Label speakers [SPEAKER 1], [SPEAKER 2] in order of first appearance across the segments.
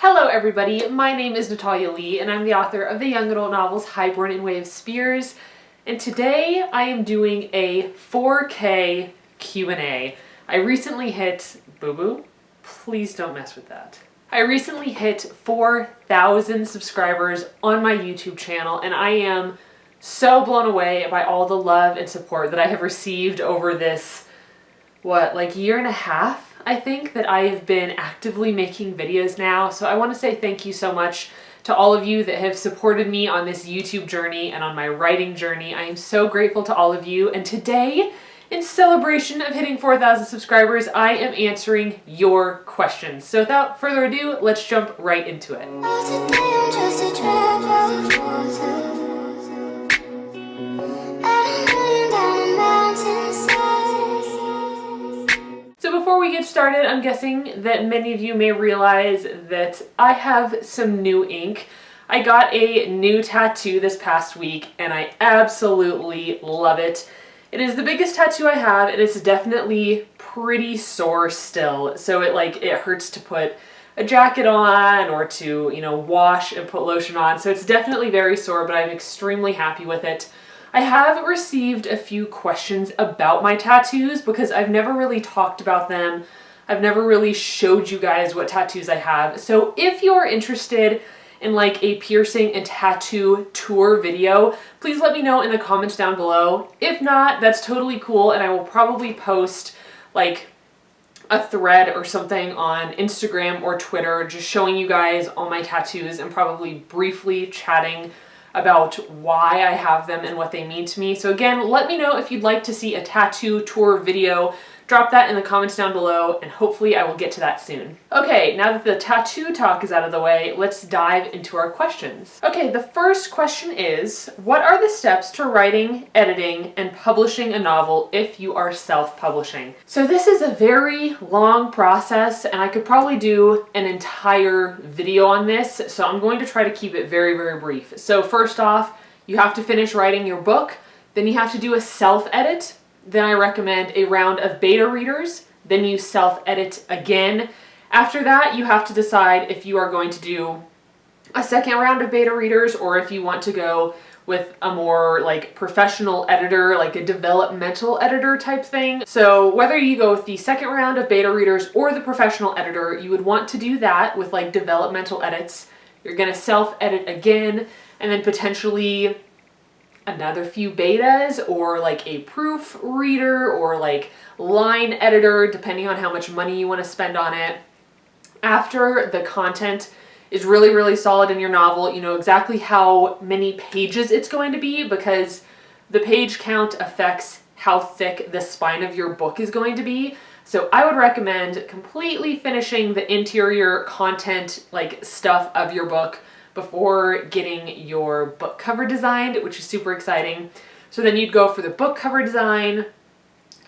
[SPEAKER 1] Hello everybody, my name is Natalia Leigh and I'm the author of the young adult novels Highborn and Way of Spears, and today I am doing a 4K Q&A. I recently hit, boo-boo, please don't mess with that. I recently hit 4,000 subscribers on my YouTube channel and I am so blown away by all the love and support that I have received over this, year and a half? I think that I have been actively making videos now, so I want to say thank you so much to all of you that have supported me on this YouTube journey and on my writing journey. I am so grateful to all of you, and today, in celebration of hitting 4,000 subscribers, I am answering your questions. So without further ado, let's jump right into it. So before we get started, I'm guessing that many of you may realize that I have some new ink. I got a new tattoo this past week and I absolutely love it. It is the biggest tattoo I have and it's definitely pretty sore still. So it hurts to put a jacket on or to, wash and put lotion on. So it's definitely very sore, but I'm extremely happy with it. I have received a few questions about my tattoos because I've never really talked about them. I've never really showed you guys what tattoos I have. So if you're interested in a piercing and tattoo tour video, please let me know in the comments down below. If not, that's totally cool and I will probably post a thread or something on Instagram or Twitter just showing you guys all my tattoos and probably briefly chatting about why I have them and what they mean to me. So again, let me know if you'd like to see a tattoo tour video. Drop that in the comments down below and hopefully I will get to that soon. Okay, now that the tattoo talk is out of the way, let's dive into our questions. Okay, the first question is, what are the steps to writing, editing, and publishing a novel if you are self-publishing? So this is a very long process and I could probably do an entire video on this, so I'm going to try to keep it very, very brief. So first off, you have to finish writing your book, then you have to do a self-edit. Then I recommend a round of beta readers, then you self-edit again. After that, you have to decide if you are going to do a second round of beta readers or if you want to go with a more professional editor, like a developmental editor type thing. So whether you go with the second round of beta readers or the professional editor, you would want to do that with developmental edits. You're gonna self-edit again and then potentially another few betas or a proof reader or line editor, depending on how much money you want to spend on it. After the content is really, really solid in your novel, you know exactly how many pages it's going to be because the page count affects how thick the spine of your book is going to be. So I would recommend completely finishing the interior content stuff of your book before getting your book cover designed, which is super exciting. So then you'd go for the book cover design.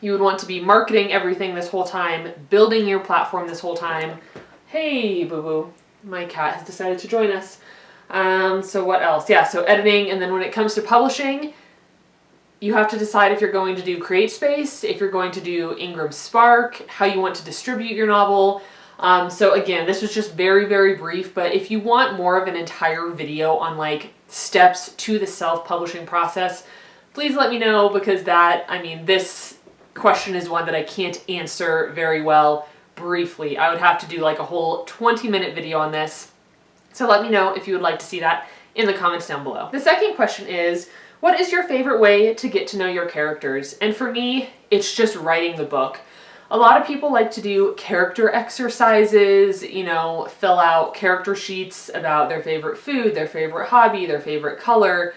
[SPEAKER 1] You would want to be marketing everything this whole time, building your platform this whole time. Hey, boo-boo, my cat has decided to join us. So what else? Yeah, so editing, and then when it comes to publishing, you have to decide if you're going to do CreateSpace, if you're going to do Ingram Spark, how you want to distribute your novel. So again, this was just very, very brief, but if you want more of an entire video on steps to the self-publishing process, please let me know because this question is one that I can't answer very well briefly. I would have to do a whole 20-minute video on this. So let me know if you would like to see that in the comments down below. The second question is, what is your favorite way to get to know your characters? And for me, it's just writing the book. A lot of people like to do character exercises, fill out character sheets about their favorite food, their favorite hobby, their favorite color,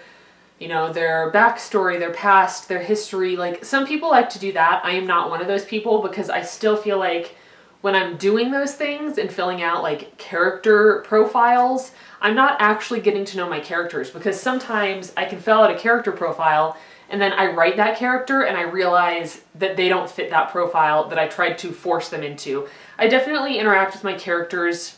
[SPEAKER 1] their backstory, their past, their history. Some people like to do that. I am not one of those people because I still feel like when I'm doing those things and filling out character profiles, I'm not actually getting to know my characters because sometimes I can fill out a character profile and then I write that character and I realize that they don't fit that profile that I tried to force them into. I definitely interact with my characters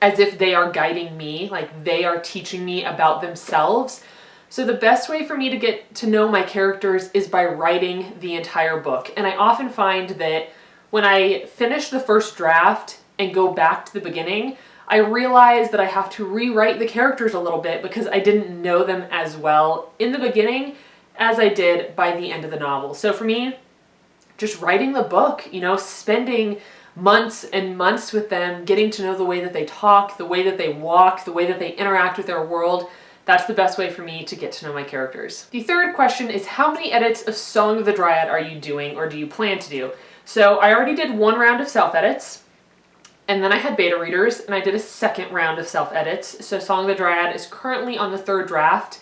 [SPEAKER 1] as if they are guiding me, they are teaching me about themselves. So the best way for me to get to know my characters is by writing the entire book. And I often find that when I finish the first draft and go back to the beginning, I realized that I have to rewrite the characters a little bit because I didn't know them as well in the beginning as I did by the end of the novel. So for me, just writing the book, you know, spending months and months with them, getting to know the way that they talk, the way that they walk, the way that they interact with their world, that's the best way for me to get to know my characters. The third question is, how many edits of Song of the Dryad are you doing or do you plan to do? So I already did one round of self-edits, and then I had beta readers, and I did a second round of self-edits. So Song of the Dryad is currently on the third draft.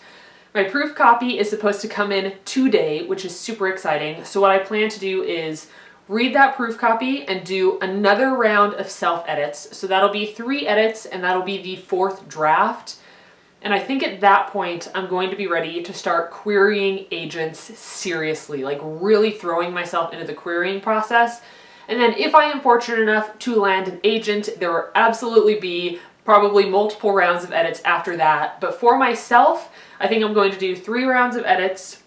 [SPEAKER 1] My proof copy is supposed to come in today, which is super exciting. So what I plan to do is read that proof copy and do another round of self-edits. So that'll be 3 edits, and that'll be the 4th draft. And I think at that point, I'm going to be ready to start querying agents seriously, like really throwing myself into the querying process. And then if I am fortunate enough to land an agent, there will absolutely be probably multiple rounds of edits after that. But for myself, I think I'm going to do 3 rounds of edits,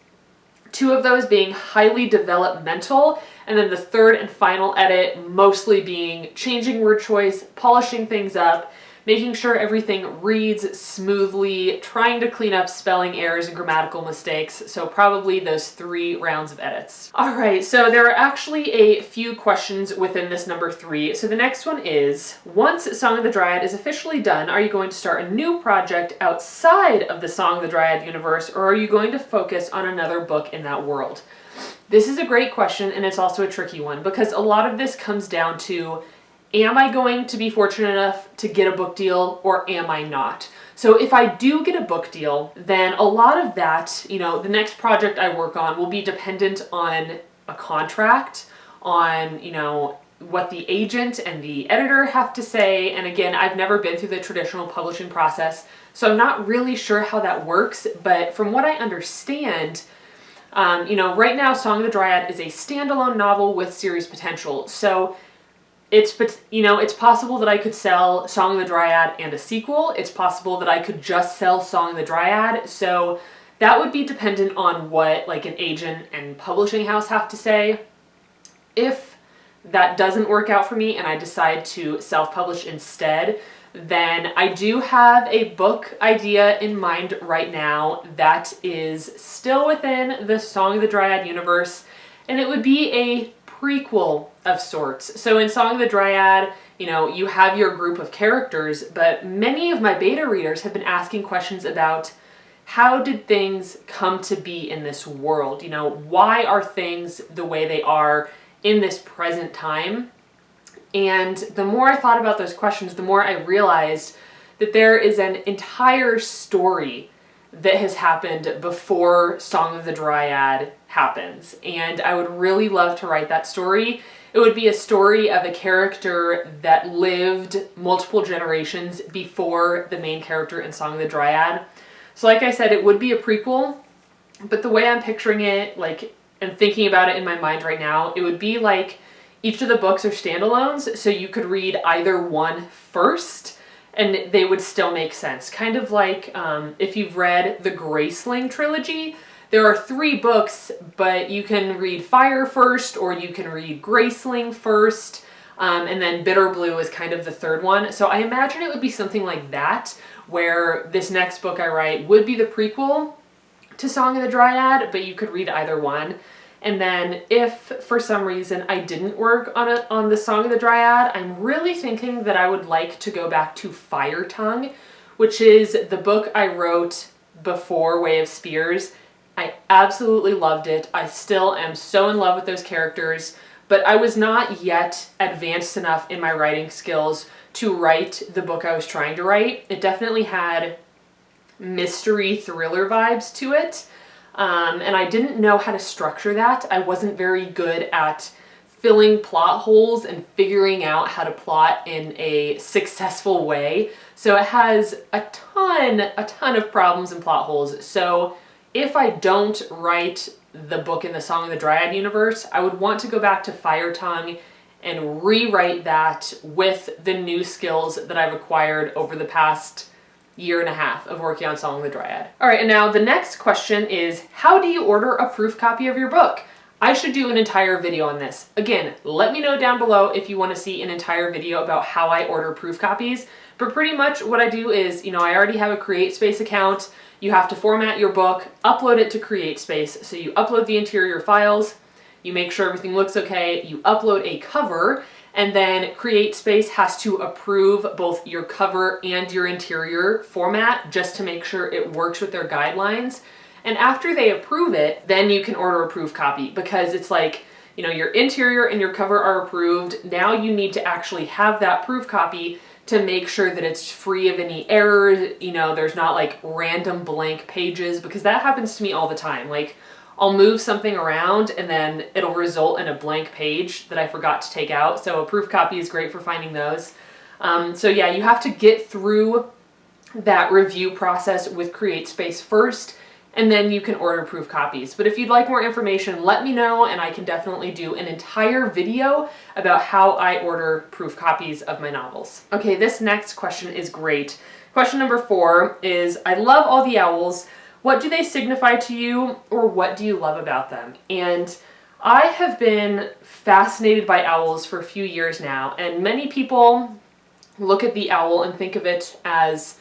[SPEAKER 1] 2 of those being highly developmental, and then the 3rd and final edit mostly being changing word choice, polishing things up, making sure everything reads smoothly, trying to clean up spelling errors and grammatical mistakes. So probably those 3 rounds of edits. All right, so there are actually a few questions within this number 3. So the next one is, once Song of the Dryad is officially done, are you going to start a new project outside of the Song of the Dryad universe, or are you going to focus on another book in that world? This is a great question, and it's also a tricky one because a lot of this comes down to, am I going to be fortunate enough to get a book deal or am I not? So if I do get a book deal, then a lot of that, you know, the next project I work on will be dependent on a contract, on, you know, what the agent and the editor have to say. And again, I've never been through the traditional publishing process, so I'm not really sure how that works. But from what I understand, you know, right now Song of the Dryad is a standalone novel with series potential. So it's, you know, it's possible that I could sell Song of the Dryad and a sequel. It's possible that I could just sell Song of the Dryad. So that would be dependent on what like an agent and publishing house have to say. If that doesn't work out for me and I decide to self-publish instead, then I do have a book idea in mind right now that is still within the Song of the Dryad universe, and it would be a prequel of sorts. So in Song of the Dryad, you know, you have your group of characters, but many of my beta readers have been asking questions about how did things come to be in this world? You know, why are things the way they are in this present time? And the more I thought about those questions, the more I realized that there is an entire story that has happened before Song of the Dryad happens. And I would really love to write that story. It would be a story of a character that lived multiple generations before the main character in Song of the Dryad. So like I said, it would be a prequel, but the way I'm picturing it, like, and thinking about it in my mind right now, it would be like each of the books are standalones, so you could read either one first, and they would still make sense. Kind of like if you've read the Graceling trilogy, there are 3 books, but you can read Fire first, or you can read Graceling first, and then Bitter Blue is kind of the 3rd one. So I imagine it would be something like that, where this next book I write would be the prequel to Song of the Dryad, but you could read either one. And then if for some reason I didn't work on the Song of the Dryad, I'm really thinking that I would like to go back to Fire Tongue, which is the book I wrote before Way of Spears. I absolutely loved it. I still am so in love with those characters, but I was not yet advanced enough in my writing skills to write the book I was trying to write. It definitely had mystery thriller vibes to it. And I didn't know how to structure that. I wasn't very good at filling plot holes and figuring out how to plot in a successful way. So it has a ton of problems and plot holes. So if I don't write the book in the Song of the Dryad universe, I would want to go back to Fire Tongue and rewrite that with the new skills that I've acquired over the past year and a half of working on Song of the Dryad. All right, and now the next question is, how do you order a proof copy of your book? I should do an entire video on this. Again, let me know down below if you want to see an entire video about how I order proof copies, But pretty much what I do is, I already have a CreateSpace account. You have to format your book, upload it to CreateSpace. So you upload the interior files, you make sure everything looks okay, you upload a cover, and then CreateSpace has to approve both your cover and your interior format just to make sure it works with their guidelines. And after they approve it, then you can order a proof copy, because it's like, your interior and your cover are approved. Now you need to actually have that proof copy to make sure that it's free of any errors. There's not like random blank pages, because that happens to me all the time. Like, I'll move something around and then it'll result in a blank page that I forgot to take out. So a proof copy is great for finding those. So yeah, you have to get through that review process with CreateSpace first, and then you can order proof copies. But if you'd like more information, let me know, and I can definitely do an entire video about how I order proof copies of my novels. Okay, this next question is great. Question number 4 is, I love all the owls. What do they signify to you, or what do you love about them? And I have been fascinated by owls for a few years now, and many people look at the owl and think of it as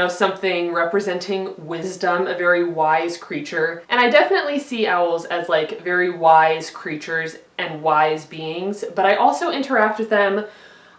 [SPEAKER 1] something representing wisdom, a very wise creature. And I definitely see owls as like very wise creatures and wise beings, but I also interact with them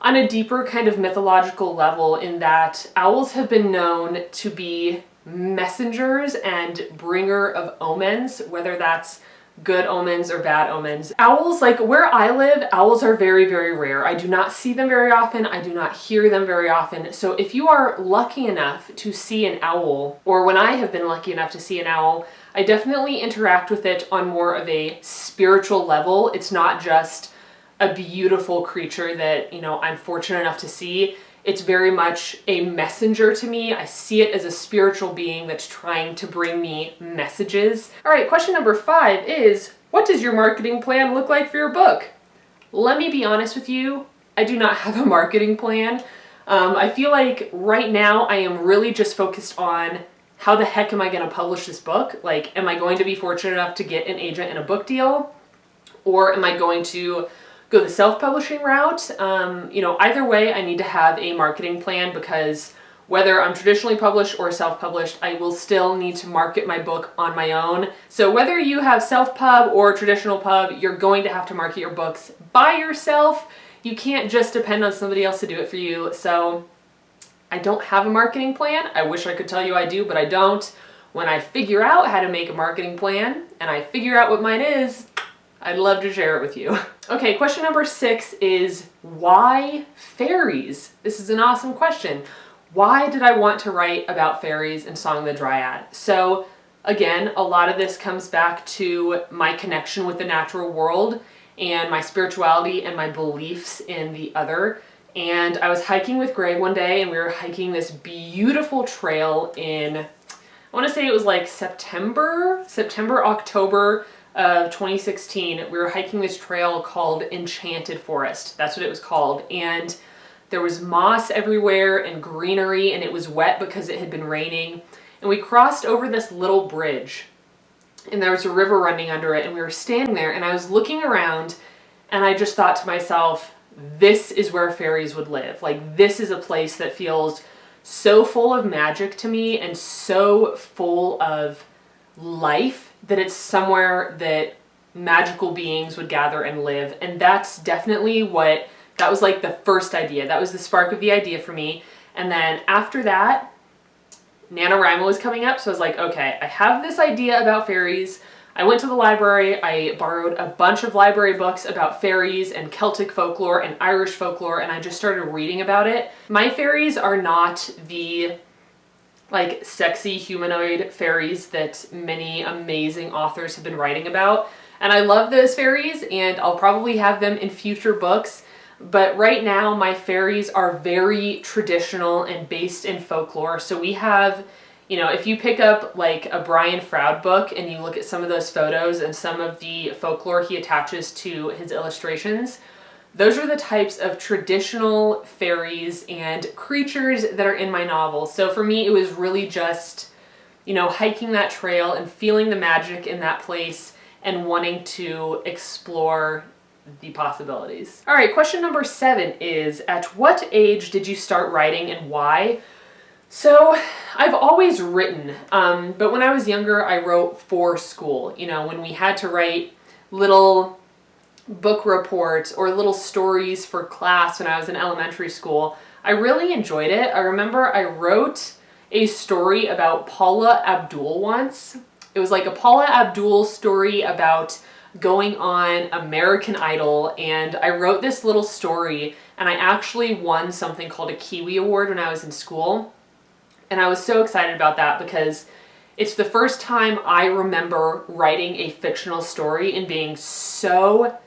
[SPEAKER 1] on a deeper kind of mythological level, in that owls have been known to be messengers and bringer of omens, whether that's good omens or bad omens. Owls, like where I live, owls are very, very rare. I do not see them very often. I do not hear them very often. So if you are lucky enough to see an owl, or when I have been lucky enough to see an owl, I definitely interact with it on more of a spiritual level. It's not just a beautiful creature that, I'm fortunate enough to see. It's very much a messenger to me. I see it as a spiritual being that's trying to bring me messages. All right, question number 5 is, what does your marketing plan look like for your book? Let me be honest with you, I do not have a marketing plan. I feel like right now I am really just focused on how the heck am I going to publish this book? Like, am I going to be fortunate enough to get an agent and a book deal? Or am I going to go the self-publishing route? Either way, I need to have a marketing plan, because whether I'm traditionally published or self-published, I will still need to market my book on my own. So whether you have self-pub or traditional pub, you're going to have to market your books by yourself. You can't just depend on somebody else to do it for you. So I don't have a marketing plan. I wish I could tell you I do, but I don't. When I figure out how to make a marketing plan and I figure out what mine is, I'd love to share it with you. Okay, question number 6 is, why fairies? This is an awesome question. Why did I want to write about fairies and Song of the Dryad? So again, a lot of this comes back to my connection with the natural world and my spirituality and my beliefs in the other. And I was hiking with Greg one day, and we were hiking this beautiful trail in, I want to say it was like September, October of 2016. We were hiking this trail called Enchanted Forest. That's what it was called. And there was moss everywhere and greenery, and it was wet because it had been raining. And we crossed over this little bridge, and there was a river running under it, and we were standing there, and I was looking around, and I just thought to myself, this is where fairies would live. Like, this is a place that feels so full of magic to me and so full of life that it's somewhere that magical beings would gather and live. And that's definitely that was like the first idea. That was the spark of the idea for me. And then after that, NaNoWriMo was coming up. So I was like, okay, I have this idea about fairies. I went to the library. I borrowed a bunch of library books about fairies and Celtic folklore and Irish folklore, and I just started reading about it. My fairies are not the like sexy humanoid fairies that many amazing authors have been writing about. And I love those fairies, and I'll probably have them in future books. But right now my fairies are very traditional and based in folklore. So we have, if you pick up like a Brian Froud book and you look at some of those photos and some of the folklore he attaches to his illustrations, those are the types of traditional fairies and creatures that are in my novel. So for me, it was really just, hiking that trail and feeling the magic in that place and wanting to explore the possibilities. All right, question number 7 is, at what age did you start writing and why? So I've always written, but when I was younger, I wrote for school. You know, when we had to write little book reports or little stories for class when I was in elementary school, I really enjoyed it. I remember I wrote a story about Paula Abdul once. It was like a Paula Abdul story about going on American Idol, and I wrote this little story, and I actually won something called a Kiwi Award when I was in school. And I was so excited about that because it's the first time I remember writing a fictional story and being so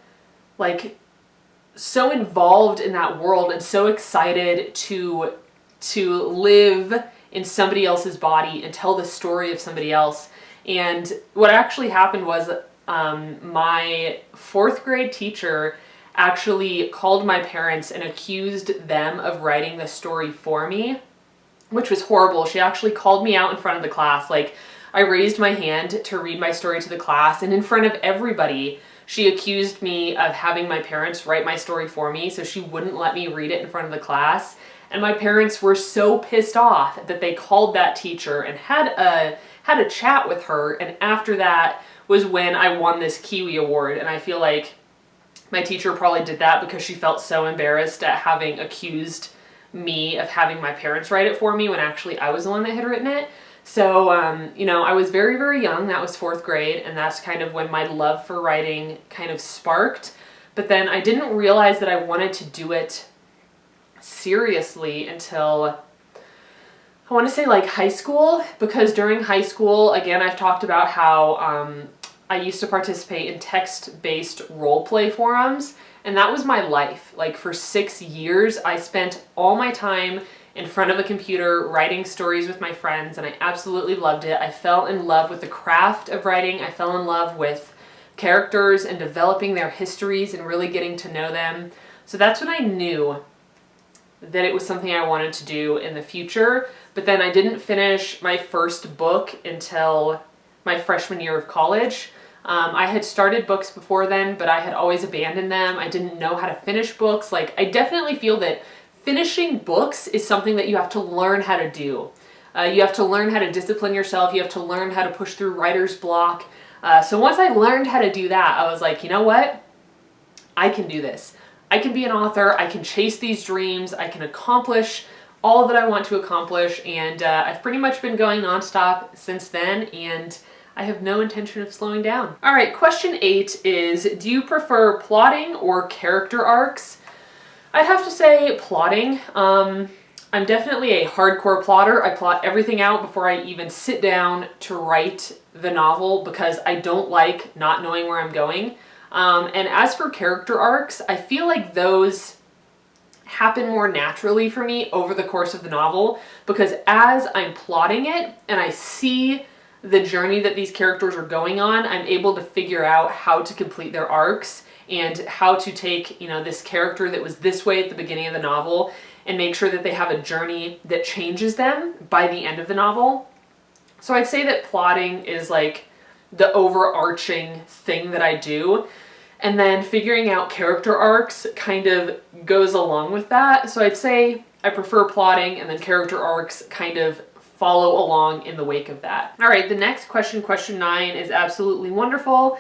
[SPEAKER 1] involved in that world and so excited to live in somebody else's body and tell the story of somebody else. And what actually happened was my 4th grade teacher actually called my parents and accused them of writing the story for me, which was horrible. She actually called me out in front of the class. Like, I raised my hand to read my story to the class, and in front of everybody, she accused me of having my parents write my story for me, so she wouldn't let me read it in front of the class. And my parents were so pissed off that they called that teacher and had a chat with her, and after that was when I won this Kiwi Award. And I feel like my teacher probably did that because she felt so embarrassed at having accused me of having my parents write it for me when actually I was the one that had written it. So, you know, I was very, very young. That was 4th grade, and that's kind of when my love for writing kind of sparked. But then I didn't realize that I wanted to do it seriously until, I want to say, like, high school, because during high school, again, I've talked about how I used to participate in text-based role play forums, and that was my life. Like, for 6 years, I spent all my time in front of a computer writing stories with my friends, and I absolutely loved it. I fell in love with the craft of writing. I fell in love with characters and developing their histories and really getting to know them. So that's when I knew that it was something I wanted to do in the future. But then I didn't finish my first book until my freshman year of college. I had started books before then, but I had always abandoned them. I didn't know how to finish books. Like, I definitely feel that finishing books is something that you have to learn how to do. You have to learn how to discipline yourself. You have to learn how to push through writer's block. So once I learned how to do that, I was like, you know what? I can do this. I can be an author. I can chase these dreams. I can accomplish all that I want to accomplish. And I've pretty much been going nonstop since then, and I have no intention of slowing down. All right, question 8 is, do you prefer plotting or character arcs? I'd have to say plotting. I'm definitely a hardcore plotter. I plot everything out before I even sit down to write the novel because I don't like not knowing where I'm going. And as for character arcs, I feel like those happen more naturally for me over the course of the novel, because as I'm plotting it and I see the journey that these characters are going on, I'm able to figure out how to complete their arcs and how to take, you know, this character that was this way at the beginning of the novel and make sure that they have a journey that changes them by the end of the novel. So I'd say that plotting is like the overarching thing that I do. And then figuring out character arcs kind of goes along with that. So I'd say I prefer plotting, and then character arcs kind of follow along in the wake of that. All right, the next question, question 9, is absolutely wonderful.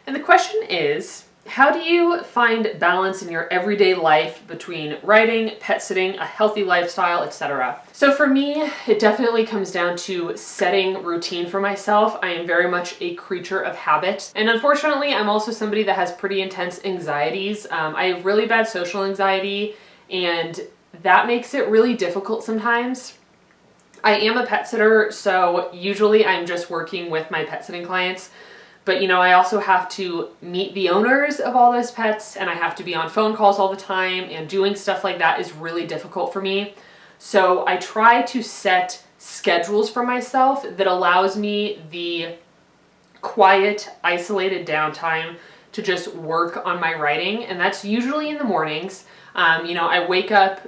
[SPEAKER 1] And the question is, how do you find balance in your everyday life between writing, pet sitting, a healthy lifestyle, etc.? So for me, it definitely comes down to setting routine for myself. I am very much a creature of habit. And unfortunately, I'm also somebody that has pretty intense anxieties. I have really bad social anxiety, and that makes it really difficult sometimes. I am a pet sitter, so usually I'm just working with my pet sitting clients. But, you know, I also have to meet the owners of all those pets, and I have to be on phone calls all the time, and doing stuff like that is really difficult for me. So I try to set schedules for myself that allows me the quiet, isolated downtime to just work on my writing, and that's usually in the mornings. You know, I wake up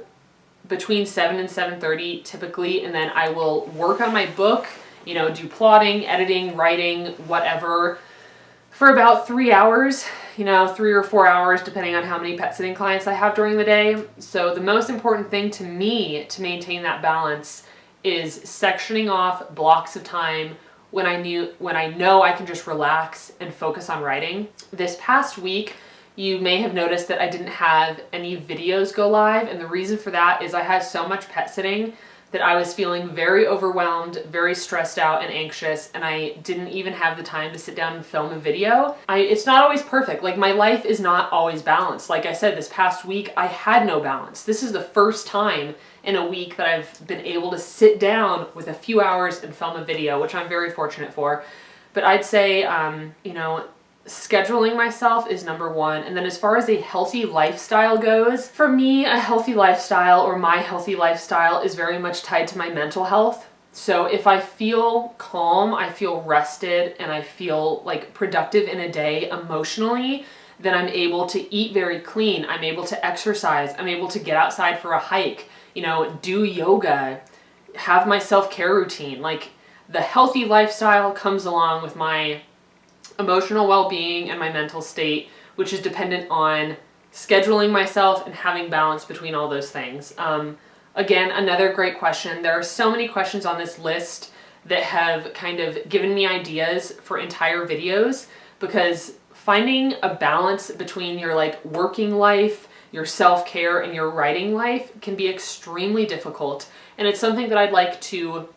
[SPEAKER 1] between 7 and 7:30 typically, and then I will work on my book, you know, do plotting, editing, writing, whatever. for about 3 hours, 3 or 4 hours, depending on how many pet sitting clients I have during the day. So the most important thing to me to maintain that balance is sectioning off blocks of time when I know I can just relax and focus on writing. This past week, you may have noticed that I didn't have any videos go live, and the reason for that is I had so much pet sitting that I was feeling very overwhelmed, very stressed out and anxious, and I didn't even have the time to sit down and film a video. It's not always perfect. Like, my life is not always balanced. Like I said, this past week, I had no balance. This is the first time in a week that I've been able to sit down with a few hours and film a video, which I'm very fortunate for. But I'd say, scheduling myself is number one. And then as far as a healthy lifestyle goes, for me, a healthy lifestyle, or my healthy lifestyle, is very much tied to my mental health. So if I feel calm, I feel rested, and I feel like productive in a day emotionally, then I'm able to eat very clean. I'm able to exercise. I'm able to get outside for a hike, do yoga, have my self-care routine. Like, the healthy lifestyle comes along with my emotional well-being and my mental state, which is dependent on scheduling myself and having balance between all those things. Again, another great question. There are so many questions on this list that have kind of given me ideas for entire videos, because finding a balance between your working life, your self-care, and your writing life can be extremely difficult. And it's something that I'd like to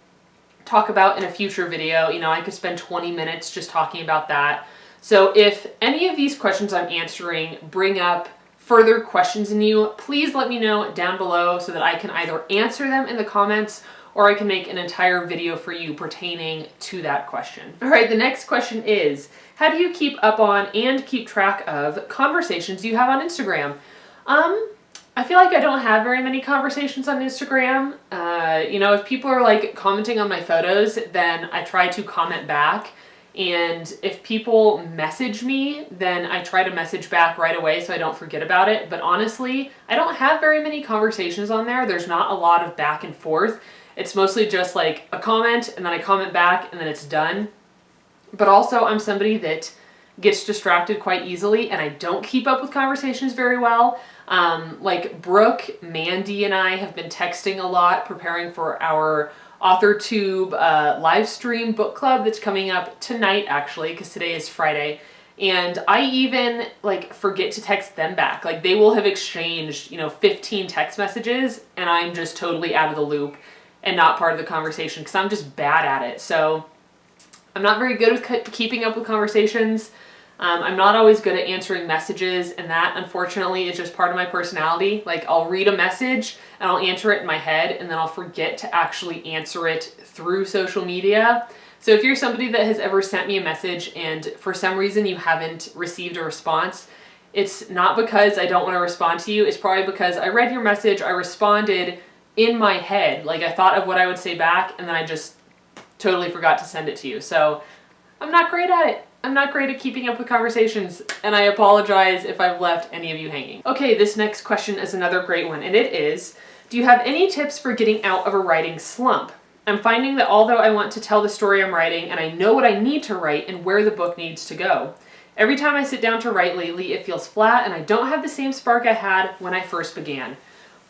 [SPEAKER 1] talk about in a future video. I could spend 20 minutes just talking about that. So if any of these questions I'm answering bring up further questions in you, please let me know down below so that I can either answer them in the comments, or I can make an entire video for you pertaining to that question. All right, the next question is, how do you keep up on and keep track of conversations you have on Instagram? I feel like I don't have very many conversations on Instagram. If people are commenting on my photos, then I try to comment back. And if people message me, then I try to message back right away so I don't forget about it. But honestly, I don't have very many conversations on there. There's not a lot of back and forth. It's mostly just a comment, and then I comment back, and then it's done. But also, I'm somebody that gets distracted quite easily, and I don't keep up with conversations very well. Brooke, Mandy, and I have been texting a lot, preparing for our authortube live stream book club that's coming up tonight, actually, because today is Friday. And I even forget to text them back. They will have exchanged 15 text messages, and I'm just totally out of the loop and not part of the conversation because I'm just bad at it. So I'm not very good with keeping up with conversations. I'm not always good at answering messages, and that, unfortunately, is just part of my personality. I'll read a message, and I'll answer it in my head, and then I'll forget to actually answer it through social media. So if you're somebody that has ever sent me a message, and for some reason you haven't received a response, it's not because I don't want to respond to you. It's probably because I read your message, I responded in my head. I thought of what I would say back, and then I just totally forgot to send it to you. So I'm not great at it. I'm not great at keeping up with conversations, and I apologize if I've left any of you hanging. Okay, this next question is another great one, and it is, do you have any tips for getting out of a writing slump? I'm finding that although I want to tell the story I'm writing, and I know what I need to write and where the book needs to go, every time I sit down to write lately, it feels flat, and I don't have the same spark I had when I first began.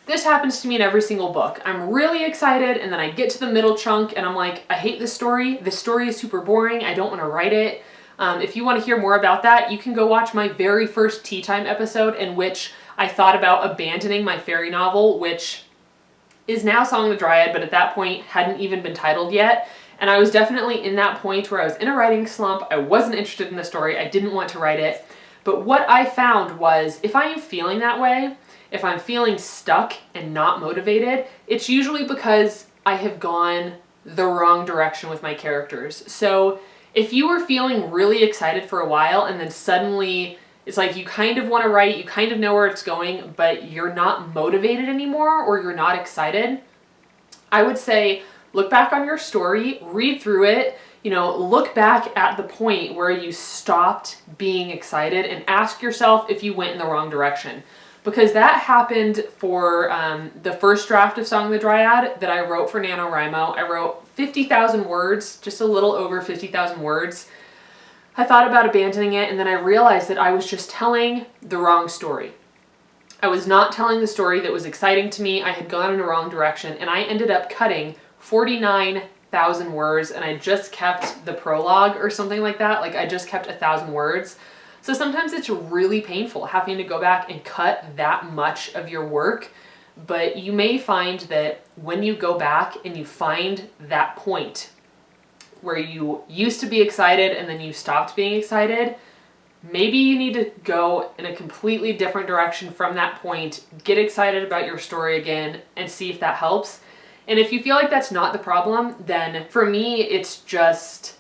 [SPEAKER 1] This happens to me in every single book. I'm really excited, and then I get to the middle chunk, and I'm like, I hate this story. This story is super boring. I don't want to write it. If you want to hear more about that, you can go watch my very first Tea Time episode, in which I thought about abandoning my fairy novel, which is now Song of the Dryad, but at that point hadn't even been titled yet. And I was definitely in that point where I was in a writing slump. I wasn't interested in the story. I didn't want to write it. But what I found was, if I am feeling that way, if I'm feeling stuck and not motivated, it's usually because I have gone the wrong direction with my characters. So if you were feeling really excited for a while, and then suddenly it's you kind of want to write, you kind of know where it's going, but you're not motivated anymore, or you're not excited, I would say look back on your story, read through it, look back at the point where you stopped being excited, and ask yourself if you went in the wrong direction. Because that happened for the first draft of Song of the Dryad that I wrote for NaNoWriMo. I wrote 50,000 words, just a little over 50,000 words. I thought about abandoning it, and then I realized that I was just telling the wrong story. I was not telling the story that was exciting to me. I had gone in the wrong direction, and I ended up cutting 49,000 words, and I just kept the prologue or something like that. Like, I just kept 1,000 words. So sometimes it's really painful having to go back and cut that much of your work, but you may find that when you go back and you find that point where you used to be excited and then you stopped being excited, maybe you need to go in a completely different direction from that point, get excited about your story again, and see if that helps. And if you feel like that's not the problem, then for me, it's just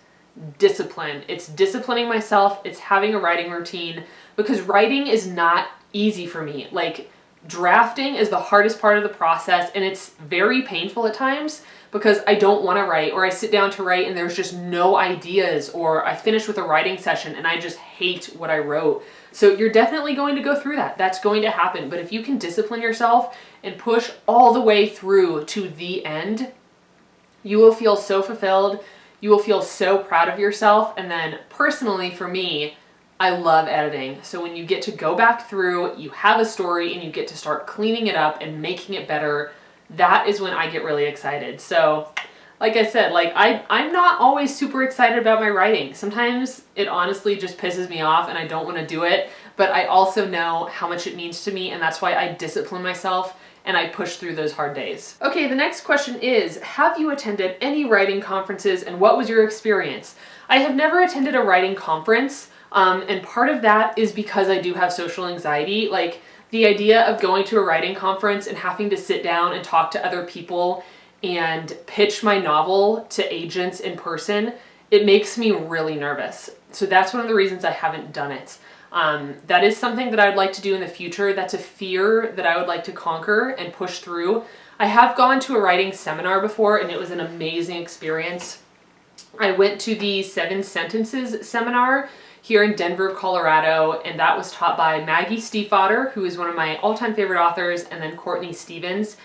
[SPEAKER 1] discipline. It's disciplining myself. It's having a writing routine, because writing is not easy for me. Like, drafting is the hardest part of the process, and it's very painful at times because I don't want to write, or I sit down to write and there's just no ideas, or I finish with a writing session and I just hate what I wrote. So you're definitely going to go through that. That's going to happen. But if you can discipline yourself and push all the way through to the end, you will feel so fulfilled. You will feel so proud of yourself. And then personally for me, I love editing. So when you get to go back through, you have a story and you get to start cleaning it up and making it better, that is when I get really excited. So like I said, like I'm not always super excited about my writing. Sometimes it honestly just pisses me off and I don't want to do it, but I also know how much it means to me, and that's why I discipline myself and I push through those hard days. Okay, the next question is, have you attended any writing conferences and what was your experience? I have never attended a writing conference, and part of that is because I do have social anxiety. Like, the idea of going to a writing conference and having to sit down and talk to other people and pitch my novel to agents in person, it makes me really nervous. So that's one of the reasons I haven't done it. That is something that I would like to do in the future. That's a fear that I would like to conquer and push through. I have gone to a writing seminar before and it was an amazing experience. I went to the 7 Sentences seminar here in Denver, Colorado, and that was taught by Maggie Stiefvater, who is one of my all-time favorite authors, and then Courtney Stevens.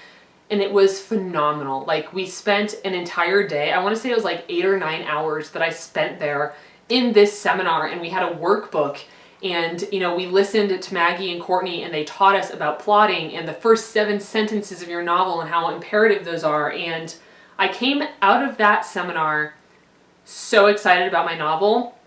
[SPEAKER 1] And it was phenomenal. Like, we spent an entire day, I want to say it was like 8 or 9 hours that I spent there in this seminar, and we had a workbook, and you know, we listened to Maggie and Courtney and they taught us about plotting and the first 7 sentences of your novel and how imperative those are. And I came out of that seminar so excited about my novel,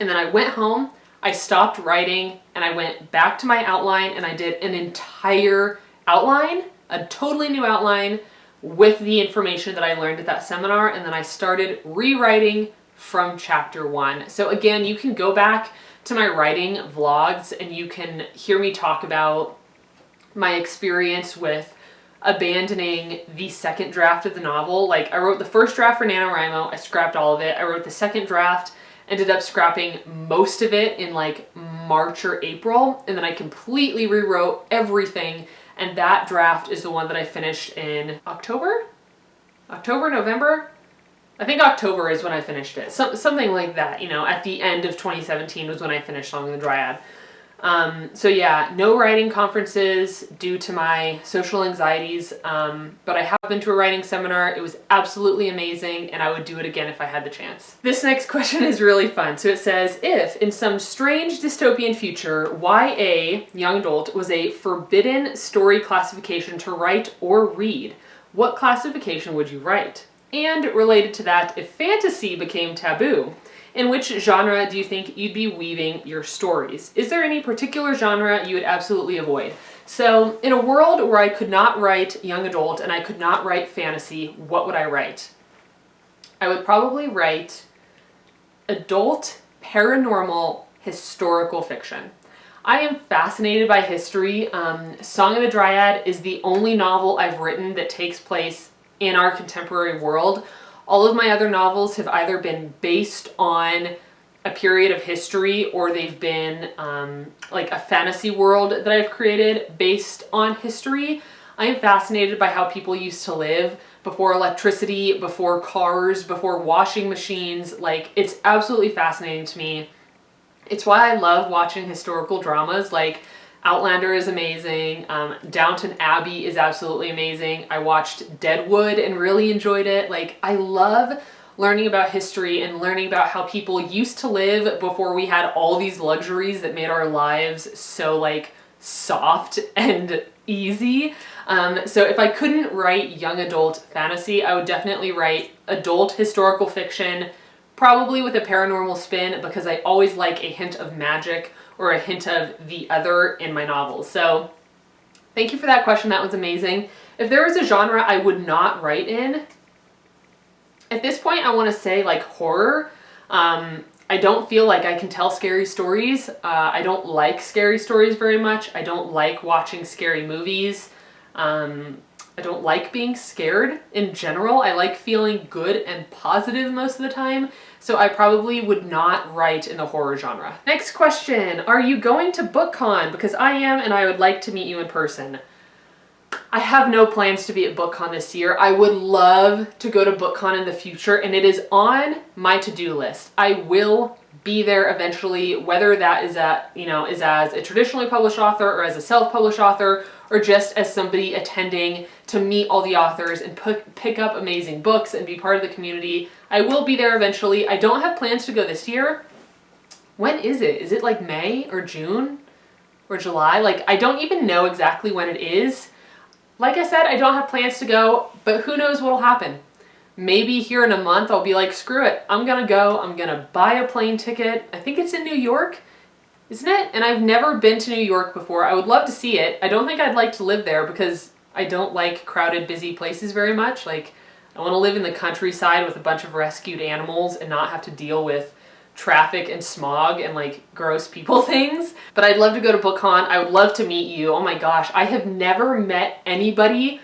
[SPEAKER 1] and then I went home, I stopped writing, and I went back to my outline and I did an entire outline, a totally new outline with the information that I learned at that seminar, and then I started rewriting from chapter 1. So again, you can go back to my writing vlogs and you can hear me talk about my experience with abandoning the second draft of the novel. Like, I wrote the first draft for NaNoWriMo, I scrapped all of it. I wrote the second draft, ended up scrapping most of it in like March or April, and then I completely rewrote everything, and that draft is the one that I finished in October, November? I think October is when I finished it. Something like that, you know, at the end of 2017 was when I finished Song of the Dryad. So yeah, no writing conferences due to my social anxieties, but I have been to a writing seminar. It was absolutely amazing, and I would do it again if I had the chance. This next question is really fun. So it says, if in some strange dystopian future, YA, young adult, was a forbidden story classification to write or read, what classification would you write? And related to that, if fantasy became taboo, in which genre do you think you'd be weaving your stories? Is there any particular genre you would absolutely avoid? So in a world where I could not write young adult and I could not write fantasy, what would I write? I would probably write adult, paranormal, historical fiction. I am fascinated by history. Song of the Dryad is the only novel I've written that takes place in our contemporary world. All of my other novels have either been based on a period of history, or they've been like a fantasy world that I've created based on history. I am fascinated by how people used to live before electricity, before cars, before washing machines. Like, it's absolutely fascinating to me. It's why I love watching historical dramas. Like, Outlander is amazing. Downton Abbey is absolutely amazing. I watched Deadwood and really enjoyed it. Like, I love learning about history and learning about how people used to live before we had all these luxuries that made our lives so like soft and easy. So if I couldn't write young adult fantasy, I would definitely write adult historical fiction, probably with a paranormal spin, because I always like a hint of magic or a hint of the other in my novels. So thank you for that question. That was amazing. If there was a genre I would not write in, at this point I want to say like horror. I don't feel like I can tell scary stories. I don't like scary stories very much. I don't like watching scary movies. I don't like being scared in general. I like feeling good and positive most of the time. So I probably would not write in the horror genre. Next question. Are you going to BookCon? Because I am, and I would like to meet you in person. I have no plans to be at BookCon this year. I would love to go to BookCon in the future, and it is on my to-do list. I will be there eventually, whether that is as a traditionally published author or as a self-published author, or just as somebody attending to meet all the authors and pick up amazing books and be part of the community. I will be there eventually. I don't have plans to go this year. When is it? Is it like May or June or July? Like, I don't even know exactly when it is. Like I said, I don't have plans to go, but who knows what'll happen. Maybe here in a month I'll be like, screw it, I'm gonna go, I'm gonna buy a plane ticket. I think it's in New York, isn't it? And I've never been to New York before. I would love to see it. I don't think I'd like to live there because I don't like crowded, busy places very much. Like, I want to live in the countryside with a bunch of rescued animals and not have to deal with traffic and smog and like gross people things. But I'd love to go to BookCon. I would love to meet you. Oh my gosh, I have never met anybody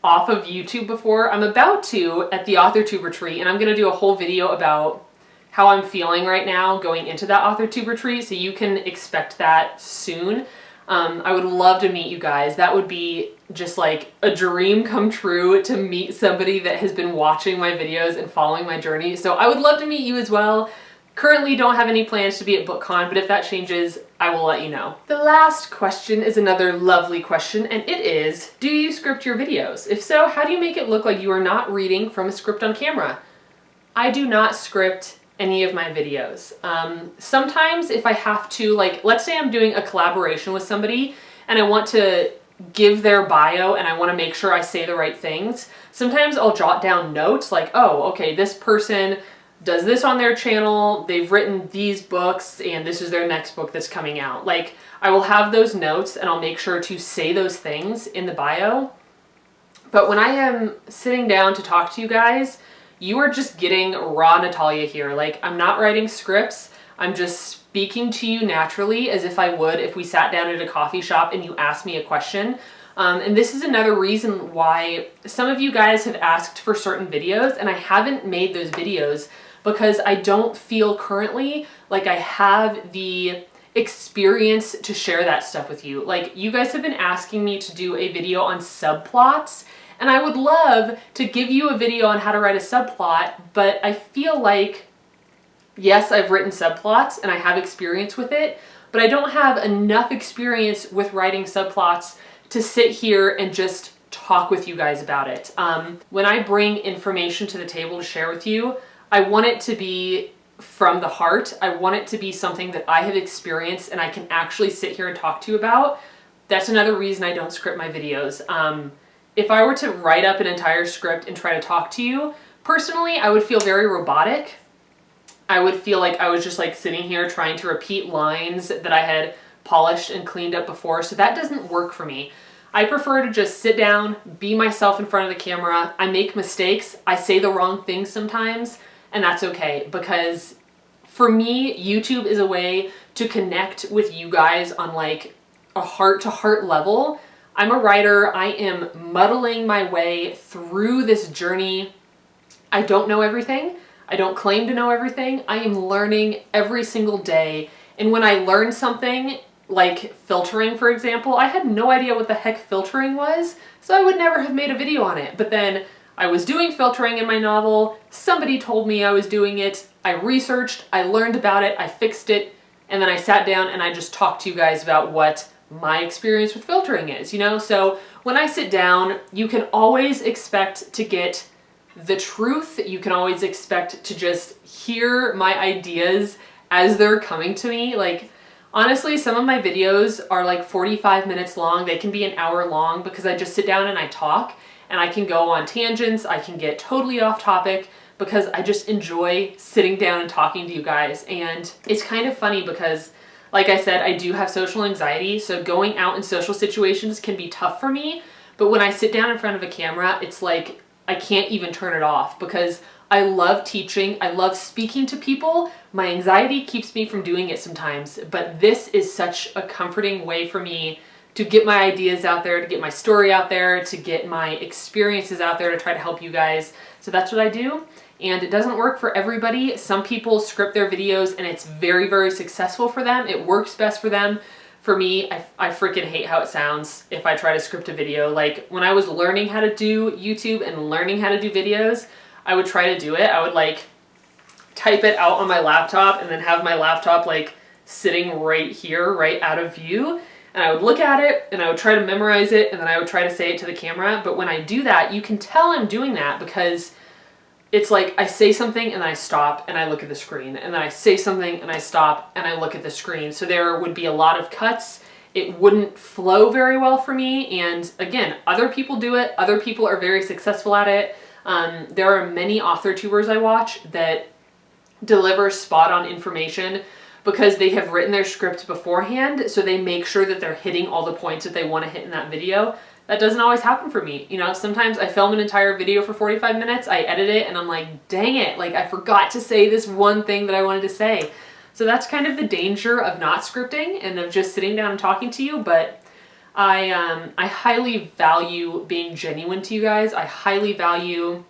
[SPEAKER 1] off of YouTube before. I'm about to at the authortube retreat, and I'm going to do a whole video about how I'm feeling right now going into that authortube retreat, so you can expect that soon. I would love to meet you guys. That would be just like a dream come true, to meet somebody that has been watching my videos and following my journey. So I would love to meet you as well. Currently don't have any plans to be at BookCon, but if that changes, I will let you know. The last question is another lovely question, and it is, do you script your videos? If so, how do you make it look like you are not reading from a script on camera? I do not script any of my videos. Sometimes if I have to, like, let's say I'm doing a collaboration with somebody and I want to give their bio and I want to make sure I say the right things, sometimes I'll jot down notes like, oh, okay, this person does this on their channel, they've written these books, and this is their next book that's coming out. Like, I will have those notes and I'll make sure to say those things in the bio. But when I am sitting down to talk to you guys, you are just getting raw Natalia here. Like, I'm not writing scripts, I'm just speaking to you naturally as if I would if we sat down at a coffee shop and you asked me a question. And this is another reason why some of you guys have asked for certain videos and I haven't made those videos, because I don't feel currently like I have the experience to share that stuff with you. Like, you guys have been asking me to do a video on subplots, and I would love to give you a video on how to write a subplot, but I feel like, yes, I've written subplots and I have experience with it, but I don't have enough experience with writing subplots to sit here and just talk with you guys about it. When I bring information to the table to share with you, I want it to be from the heart. I want it to be something that I have experienced and I can actually sit here and talk to you about. That's another reason I don't script my videos. If I were to write up an entire script and try to talk to you, personally, I would feel very robotic. I would feel like I was just like sitting here trying to repeat lines that I had polished and cleaned up before, so that doesn't work for me. I prefer to just sit down, be myself in front of the camera. I make mistakes, I say the wrong things sometimes, and that's okay, because for me, YouTube is a way to connect with you guys on like a heart-to-heart level. I'm a writer. I am muddling my way through this journey. I don't know everything. I don't claim to know everything. I am learning every single day. And when I learn something, like filtering, for example, I had no idea what the heck filtering was, so I would never have made a video on it. But then I was doing filtering in my novel, somebody told me I was doing it, I researched, I learned about it, I fixed it, and then I sat down and I just talked to you guys about what my experience with filtering is, you know? So when I sit down, you can always expect to get the truth. You can always expect to just hear my ideas as they're coming to me. Like, honestly, some of my videos are like 45 minutes long. They can be an hour long because I just sit down and I talk, and I can go on tangents. I can get totally off topic because I just enjoy sitting down and talking to you guys. And it's kind of funny because, like I said, I do have social anxiety, so going out in social situations can be tough for me. But when I sit down in front of a camera, it's like I can't even turn it off because I love teaching. I love speaking to people. My anxiety keeps me from doing it sometimes, but this is such a comforting way for me to get my ideas out there, to get my story out there, to get my experiences out there, to try to help you guys. So that's what I do. And it doesn't work for everybody. Some people script their videos and it's very, very successful for them. It works best for them. For me, I freaking hate how it sounds if I try to script a video. Like, when I was learning how to do YouTube and learning how to do videos, I would try to do it. I would like type it out on my laptop and then have my laptop like sitting right here, right out of view. And I would look at it and I would try to memorize it and then I would try to say it to the camera. But when I do that, you can tell I'm doing that because it's like I say something and then I stop and I look at the screen. And then I say something and I stop and I look at the screen. So there would be a lot of cuts. It wouldn't flow very well for me. And again, other people do it. Other people are very successful at it. There are many author-tubers I watch that deliver spot-on information because they have written their script beforehand, so they make sure that they're hitting all the points that they want to hit in that video. That doesn't always happen for me. You know, sometimes I film an entire video for 45 minutes, I edit it, and I'm like, dang it, like I forgot to say this one thing that I wanted to say. So that's kind of the danger of not scripting and of just sitting down and talking to you, but I highly value being genuine to you guys. I highly value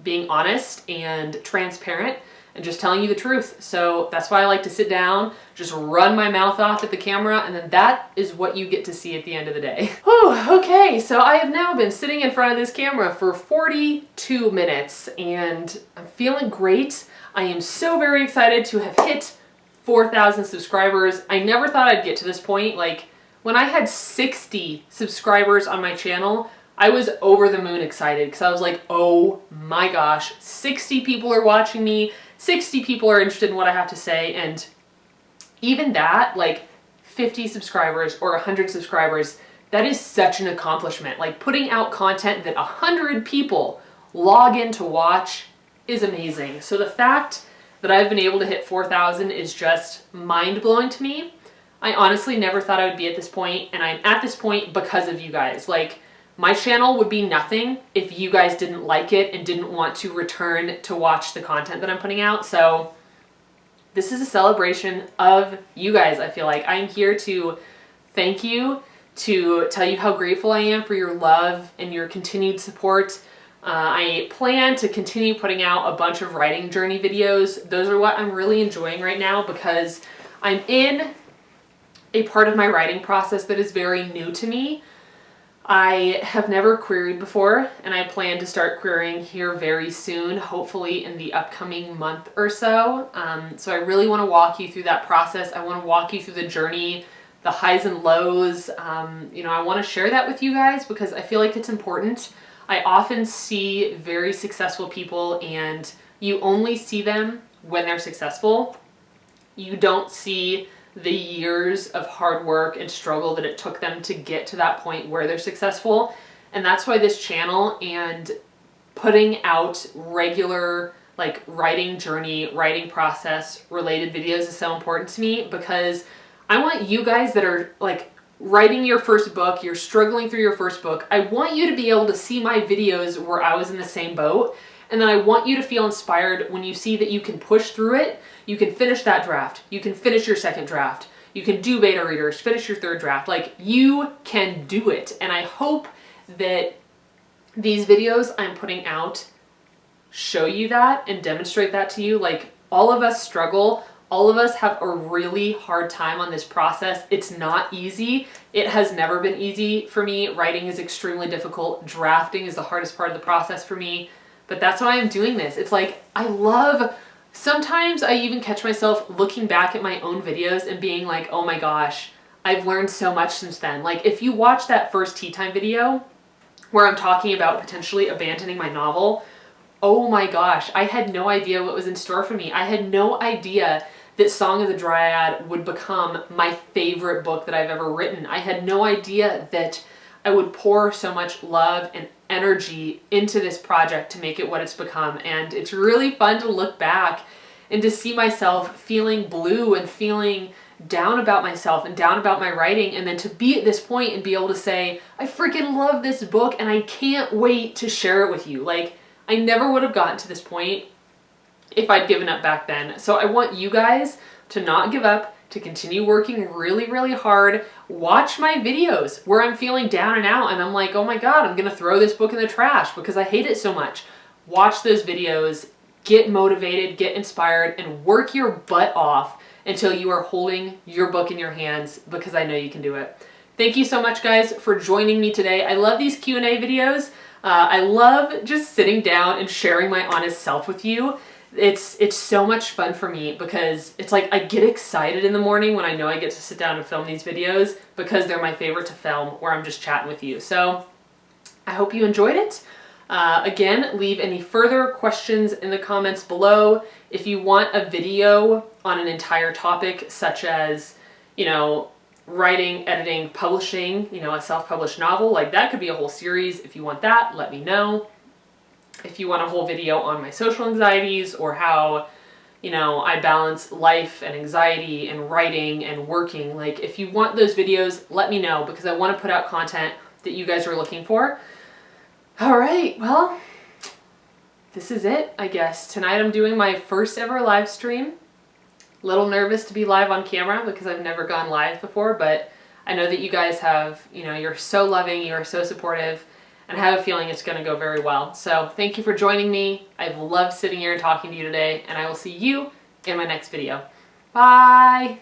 [SPEAKER 1] being honest and transparent and just telling you the truth. So that's why I like to sit down, just run my mouth off at the camera, and then that is what you get to see at the end of the day. Whew, okay, so I have now been sitting in front of this camera for 42 minutes and I'm feeling great. I am so very excited to have hit 4,000 subscribers. I never thought I'd get to this point. Like, when I had 60 subscribers on my channel, I was over the moon excited because I was like, oh my gosh, 60 people are watching me, 60 people are interested in what I have to say, and even that, like 50 subscribers or 100 subscribers, that is such an accomplishment. Like, putting out content that 100 people log in to watch is amazing. So the fact that I've been able to hit 4,000 is just mind-blowing to me. I honestly never thought I would be at this point, and I'm at this point because of you guys. Like, my channel would be nothing if you guys didn't like it and didn't want to return to watch the content that I'm putting out. So this is a celebration of you guys, I feel like. I'm here to thank you, to tell you how grateful I am for your love and your continued support. I plan to continue putting out a bunch of writing journey videos. Those are what I'm really enjoying right now because I'm in a part of my writing process that is very new to me. I have never queried before, and I plan to start querying here very soon, hopefully in the upcoming month or so. So I really want to walk you through that process. I want to walk you through the journey, the highs and lows. You know, I want to share that with you guys because I feel like it's important. I often see very successful people and you only see them when they're successful. You don't see the years of hard work and struggle that it took them to get to that point where they're successful. And that's why this channel and putting out regular like writing journey, writing process related videos is so important to me because I want you guys that are like writing your first book, you're struggling through your first book, I want you to be able to see my videos where I was in the same boat. And then I want you to feel inspired when you see that you can push through it. You can finish that draft. You can finish your second draft. You can do beta readers, finish your third draft. Like, you can do it. And I hope that these videos I'm putting out show you that and demonstrate that to you. Like, all of us struggle. All of us have a really hard time on this process. It's not easy. It has never been easy for me. Writing is extremely difficult. Drafting is the hardest part of the process for me. But that's why I'm doing this. It's like, I love, sometimes I even catch myself looking back at my own videos and being like, oh my gosh, I've learned so much since then. Like, if you watch that first tea time video where I'm talking about potentially abandoning my novel, oh my gosh, I had no idea what was in store for me. I had no idea that Song of the Dryad would become my favorite book that I've ever written. I had no idea that I would pour so much love and energy into this project to make it what it's become. And it's really fun to look back and to see myself feeling blue and feeling down about myself and down about my writing, and then to be at this point and be able to say, I freaking love this book and I can't wait to share it with you. Like, I never would have gotten to this point if I'd given up back then. So I want you guys to not give up, to continue working really, really hard. Watch my videos where I'm feeling down and out and I'm like, oh my God, I'm gonna throw this book in the trash because I hate it so much. Watch those videos, get motivated, get inspired, and work your butt off until you are holding your book in your hands, because I know you can do it. Thank you so much, guys, for joining me today. I love these Q&A videos. I love just sitting down and sharing my honest self with you. It's so much fun for me because it's like I get excited in the morning when I know I get to sit down and film these videos because they're my favorite to film, where I'm just chatting with you. So I hope you enjoyed it. Again, leave any further questions in the comments below. If you want a video on an entire topic, such as, you know, writing, editing, publishing, you know, a self-published novel, like that could be a whole series. If you want that, let me know. If you want a whole video on my social anxieties or how, you know, I balance life and anxiety and writing and working, like if you want those videos, let me know, because I want to put out content that you guys are looking for. All right, well, this is it, I guess. Tonight I'm doing my first ever live stream. A little nervous to be live on camera because I've never gone live before, but I know that you guys have, you know, you're so loving, you're so supportive, and I have a feeling it's going to go very well. So thank you for joining me. I've loved sitting here and talking to you today, and I will see you in my next video. Bye!